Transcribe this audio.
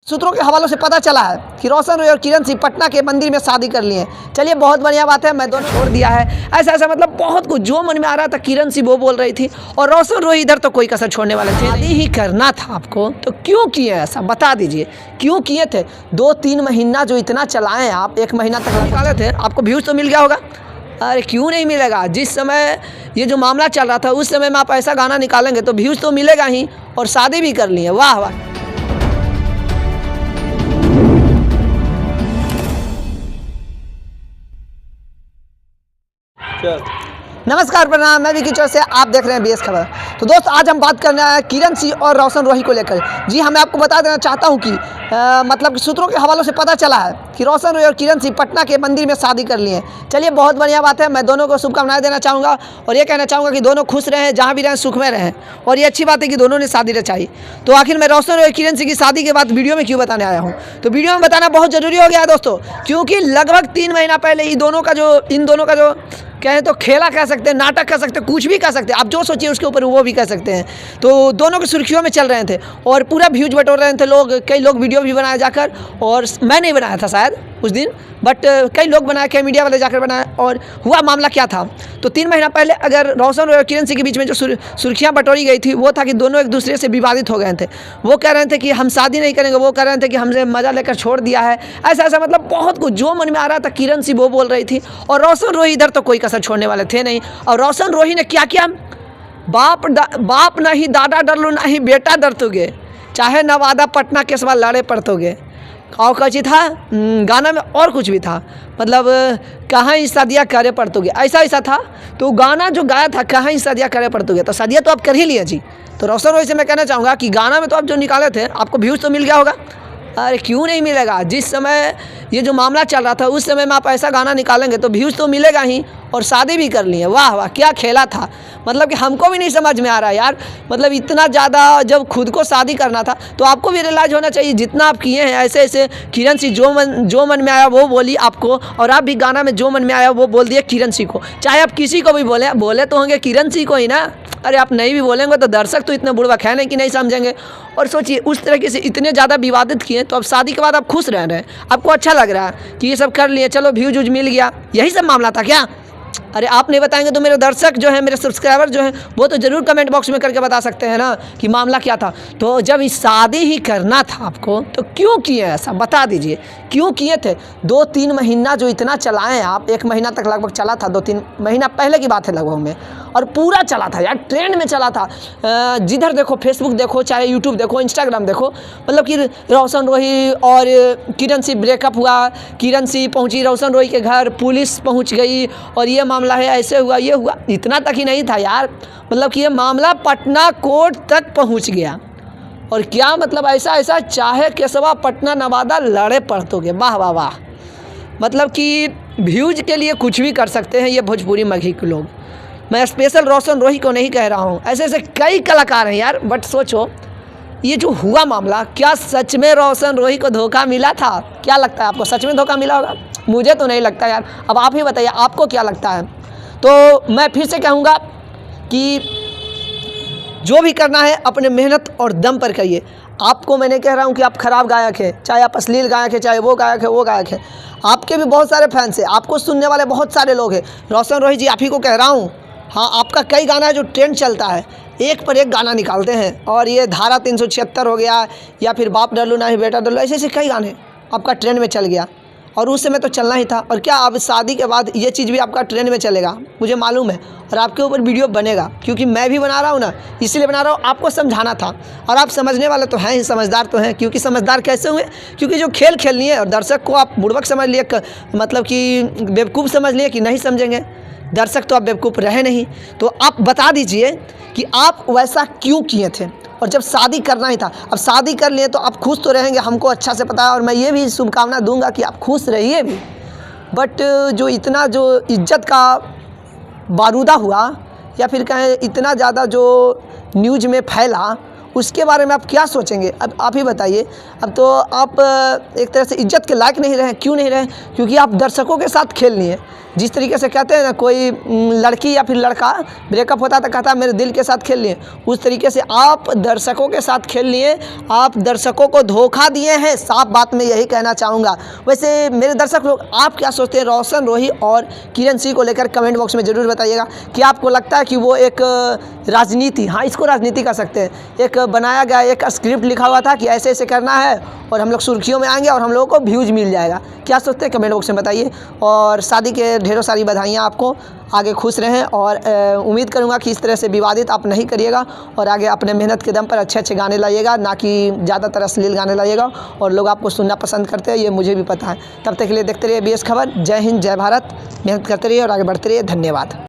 सूत्रों के हवालों से पता चला है कि रोशन रॉय और किरण सिंह पटना के मंदिर में शादी कर लिए हैं। चलिए बहुत बढ़िया बात है, मैं दोनों छोड़ दिया है। ऐसा मतलब बहुत कुछ जो मन में आ रहा था किरण सिंह वो बोल रही थी और रोशन रॉय इधर तो कोई कसर छोड़ने वाले थे। शादी ही करना था आपको तो क्यों किए ऐसा बता दीजिए, क्यों किए थे? 2-3 महीना जो इतना चलाएं आप, 1 महीना तक निकाले थे, आपको व्यूज़ तो मिल गया होगा। अरे क्यों नहीं मिलेगा? जिस समय ये जो मामला चल रहा था उस समय में आप ऐसा गाना निकालेंगे तो व्यूज़ तो मिलेगा ही, और शादी भी कर लिए। वाह वाह। नमस्कार प्रणाम, मैं विकी चौर से आप देख रहे हैं बीएस खबर। तो दोस्त आज हम बात करना है किरण सिंह और रोशन रॉय को लेकर। जी हाँ, मैं आपको बता देना चाहता हूँ कि मतलब सूत्रों के हवालों से पता चला है कि रोशन रॉय और किरण सिंह पटना के मंदिर में शादी कर लिए हैं। चलिए बहुत बढ़िया बात है, मैं दोनों को शुभकामनाएं देना चाहूँगा और ये कहना चाहूँगा कि दोनों खुश रहें, जहाँ भी रहें सुख में रहें। और ये अच्छी बात है कि दोनों ने शादी रचाई। तो आखिर मैं रोशन रॉय और किरण सिंह की शादी के बाद वीडियो में क्यों बताने आया हूँ? तो वीडियो में बताना बहुत ज़रूरी हो गया है दोस्तों, क्योंकि लगभग 3 महीना पहले इन दोनों का जो कहें तो खेला कह सकते हैं, नाटक कह सकते हैं, कुछ भी कह सकते हैं, आप जो सोचिए उसके ऊपर वो भी कह सकते हैं। तो दोनों की सुर्खियों में चल रहे थे और पूरा व्यूज बटोर रहे थे लोग। कई लोग वीडियो भी बनाए जाकर, और मैं नहीं बनाया था शायद उस दिन, बट कई लोग बनाए, कई मीडिया वाले जाकर बनाए। और हुआ मामला क्या था तो 3 महीना पहले अगर रोशन और किरण सिंह के बीच में जो सुर्खियाँ बटोरी गई थी वो था कि दोनों एक दूसरे से विवादित हो गए थे। वो कह रहे थे कि हम शादी नहीं करेंगे, वो कह रहे थे कि हमसे मज़ा लेकर छोड़ दिया है। ऐसा मतलब बहुत कुछ जो मन में आ रहा था किरण सिंह वो बोल रही थी, और रोशन रॉय इधर तो कोई कसर छोड़ने वाले थे नहीं। और रोशन रॉय ने क्या किया, बाप नहीं दादा डर लो नहीं बेटा डरतोगे, चाहे नवादा पटना के सवाल लड़े पड़तोगे। और कची था गाना में, और कुछ भी था, मतलब कहाँ ही शादियाँ करे पड़तोगे, ऐसा था। तो गाना जो गाया था कहाँ ही शादियाँ करे पड़तोगे, तो शादियाँ तो आप कर ही लिए जी। तो रोशन रॉय से मैं कहना चाहूँगा कि गाना में तो आप जो निकाले थे आपको व्यूज़ तो मिल गया होगा। अरे क्यों नहीं मिलेगा? जिस समय ये जो मामला चल रहा था उस समय में आप ऐसा गाना निकालेंगे तो व्यूज़ तो मिलेगा ही, और शादी भी कर लिए। वाह वाह, क्या खेला था। मतलब कि हमको भी नहीं समझ में आ रहा यार, मतलब इतना ज़्यादा जब खुद को शादी करना था तो आपको भी रियलाइज होना चाहिए। जितना आप किए हैं ऐसे किरण सिंह जो मन में आया वो बोली आपको, और आप भी गाना में जो मन में आया वो बोल दिए किरण सिंह को। चाहे आप किसी को भी बोले तो होंगे किरण सिंह को ही ना। अरे आप नहीं भी बोलेंगे तो दर्शक तो इतने बुड़बक है नहीं कि नहीं समझेंगे। और सोचिए उस तरीके से इतने ज़्यादा विवादित किए, तो अब शादी के बाद आप खुश रह रहे हैं, आपको अच्छा लग रहा है कि ये सब कर लिए, चलो व्यूज मिल गया, यही सब मामला था क्या? अरे आप नहीं बताएंगे तो मेरे दर्शक जो है, मेरे सब्सक्राइबर जो हैं वो तो ज़रूर कमेंट बॉक्स में करके बता सकते हैं ना कि मामला क्या था। तो जब इस शादी ही करना था आपको तो क्यों किए ऐसा बता दीजिए, क्यों किए थे? 2-3 महीना जो इतना चलाएं आप, 1 महीना तक लगभग चला था, 2-3 महीना पहले की बात है लगभग में, और पूरा चला था यार, ट्रेंड में चला था। जिधर देखो, फेसबुक देखो, चाहे यूट्यूब देखो, इंस्टाग्राम देखो, मतलब कि रोशन रॉय और किरण सिंह ब्रेकअप हुआ, किरण सिंह पहुंची रोशन रॉय के घर, पुलिस पहुंच गई और ये मामला है, ऐसे हुआ ये हुआ। इतना तक ही नहीं था यार, मतलब कि ये मामला पटना कोर्ट तक पहुंच गया। और क्या मतलब ऐसा चाहे केसवा पटना नवादा लड़े पड़तोगे। वाह वाह वाह, मतलब कि व्यूज के लिए कुछ भी कर सकते हैं ये भोजपुरी मघी के लोग। मैं स्पेशल रोशन रॉय को नहीं कह रहा हूँ, ऐसे कई कलाकार हैं यार। बट सोचो ये जो हुआ मामला, क्या सच में रोशन रॉय को धोखा मिला था? क्या लगता है आपको, सच में धोखा मिला होगा? मुझे तो नहीं लगता यार, अब आप ही बताइए आपको क्या लगता है। तो मैं फिर से कहूँगा कि जो भी करना है अपने मेहनत और दम पर करिए। आपको मैं नहीं कह रहा हूँ कि आप ख़राब गायक है, चाहे आप अश्लील गायक है, चाहे वो गायक है वो गायक है, आपके भी बहुत सारे फैंस हैं, आपको सुनने वाले बहुत सारे लोग हैं। रोशन रॉय जी आप ही को कह रहा हूँ, हाँ आपका कई गाना है जो ट्रेंड चलता है, एक पर एक गाना निकालते हैं, और ये धारा 376 हो गया, या फिर बाप डर लो ना ही बेटा डर लो, ऐसे कई गाने आपका ट्रेंड में चल गया। और उस समय तो चलना ही था, और क्या अब शादी के बाद ये चीज़ भी आपका ट्रेंड में चलेगा, मुझे मालूम है, और आपके ऊपर वीडियो बनेगा, क्योंकि मैं भी बना रहा हूँ ना, इसलिए बना रहा हूँ, आपको समझाना था। और आप समझने वाले तो हैं ही, समझदार तो हैं, क्योंकि समझदार कैसे हुए, क्योंकि जो खेल खेलनी है, और दर्शक को आप बुड़बक समझ लिए, मतलब कि बेवकूफ़ समझ लिए कि नहीं समझेंगे, दर्शक तो आप बेवकूफ़ रहे नहीं। तो आप बता दीजिए कि आप वैसा क्यों किए थे, और जब शादी करना ही था, अब शादी कर लिए तो आप खुश तो रहेंगे, हमको अच्छा से पता है, और मैं ये भी शुभकामना दूंगा कि आप खुश रहिए भी। बट जो इतना जो इज्जत का बारूदा हुआ, या फिर कहें इतना ज़्यादा जो न्यूज़ में फैला, उसके बारे में आप क्या सोचेंगे? अब आप ही बताइए। अब तो आप एक तरह से इज्जत के लायक नहीं रहे। क्यों नहीं रहे? क्योंकि आप दर्शकों के साथ खेल लिए। जिस तरीके से कहते हैं ना, कोई लड़की या फिर लड़का ब्रेकअप होता तो कहता मेरे दिल के साथ खेल लिए, उस तरीके से आप दर्शकों के साथ खेल लिए। आप दर्शकों को धोखा दिए हैं, साफ बात मैं यही कहना चाहूँगा। वैसे मेरे दर्शक लोग, आप क्या सोचते हैं रोशन रोही और किरण सिंह को लेकर? कमेंट बॉक्स में ज़रूर बताइएगा कि आपको लगता है कि वो एक राजनीति, हाँ इसको राजनीति कह सकते हैं, एक बनाया गया एक स्क्रिप्ट लिखा हुआ था कि ऐसे ऐसे करना है और हम लोग सुर्खियों में आएंगे और हम लोगों को व्यूज़ मिल जाएगा? क्या सोचते हैं कमेंट बॉक्स में बताइए। और शादी के ढेरों सारी बधाइयाँ आपको, आगे खुश रहें और उम्मीद करूँगा कि इस तरह से विवादित आप नहीं करिएगा और आगे अपने मेहनत के दम पर अच्छे अच्छे गाने लाइएगा, ना कि ज़्यादातर अश्लील गाने लाइएगा। और लोग आपको सुनना पसंद करते हैं, ये मुझे भी पता है। तब तक के लिए देखते रहिए BS खबर। जय हिंद, जय भारत। मेहनत करते रहिए और आगे बढ़ते रहिए। धन्यवाद।